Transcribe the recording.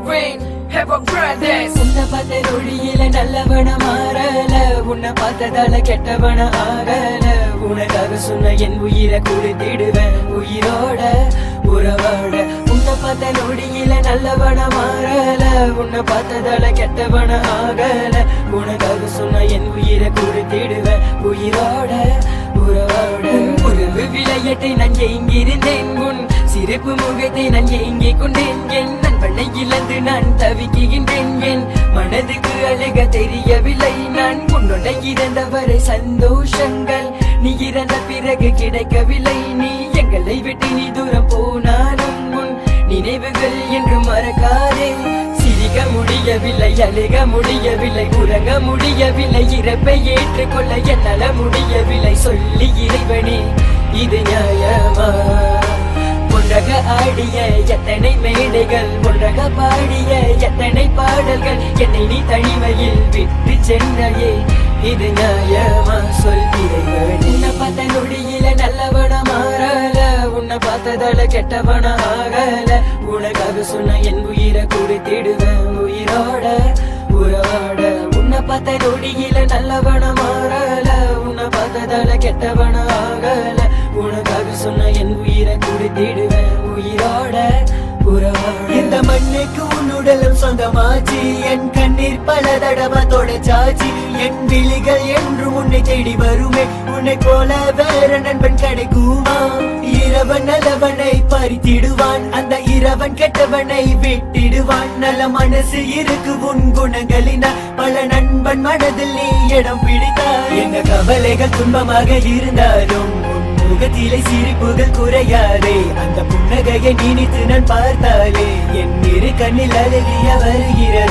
Queen, hip hop brothers. உன்னை பார்த்த நொடியில நல்லவன மாறல, உன்னை பார்த்ததால கெட்டவன ஆகல. உனக்காக சொன்ன என் உயிரை கொடுத்திடுவேன் உயிரோட உறவாட. உன்னை பார்த்த நொடியில நல்லவன மாறல, உன்னை பார்த்ததால கெட்டவன ஆகல. உனக்காக சொன்ன என் உயிரை கொடுத்திடுவேன் உயிரோட உறவாட. உறவு விளையாட்டை நான் எங்கிருந்தேன், உன் சிறப்பு முகத்தை நான் எங்கே கொண்டேன். என் நண்பனை இழந்து நான் தவிக்கின்றேன், என் மனதுக்கு அழக தெரியவில்லை. நான் உன்னோட இறந்தவரை சந்தோஷங்கள் நீ இறந்த பிறகு கிடைக்கவில்லை. நீ எங்களை விட்டு நீ தூரம் போனாலும் உன் நினைவுகள் என்று மறக்காதே. சிரிக்க முடியவில்லை, அழுக முடியவில்லை, உறங்க முடியவில்லை, இறப்பை ஏற்றுக்கொள்ள என்னால முடியவில்லை. சொல்லி இறைவனே இது நியாயமா? ஒன்றாக ஆடிய எத்தனை மேடைகள், ஒன்றாக பாடிய எத்தனை பாடல்கள், என்னை நீ தனிமையில் விட்டு சென்றையே இது நியாயமா? சொல்கிறேன். உன்னை பார்த்த நொடியில நல்லவன மாறல, உன்னை பார்த்ததால கெட்டவன ஆகல. உனக்காக சொன்ன என் உயிரை கொடுத்திடுவேன் உயிரோட உறவாட. உன்னை பார்த்த நொடியில நல்லவன மாறல, உன்னை பார்த்ததால கெட்டவன ஆகல. உனக்காக சொன்ன என் உயிரை கொடுத்திடுவேன் உயிரோட உறவாட. இந்த மண்ணுக்கு உன்னுடலும் சொந்தமாச்சு, என் கண்ணீர் பல தடவை தொடச்சாச்சு. என் விழிகள் என்று உன்னை தேடி வருமே, உன்னை போல வேற நண்பன் கிடைக்குமா? இரவன் நல்லவனை பறித்திடுவான், அந்த இரவன் கெட்டவனை விட்டிடுவான். நல்ல மனசு இருக்கு உன் குணங்களினால், பல நண்பன் மனதில் நீ இடம் பிடித்தாய். எங்க கவலைகள் துன்பமாக இருந்தாலும் முகத்திலே சிரிப்புகள் குறையாதே. அந்த புன்னகையை நினைத்து நான் பார்த்தாலே என் இரு கண்ணில் அழகிய வருகிறது.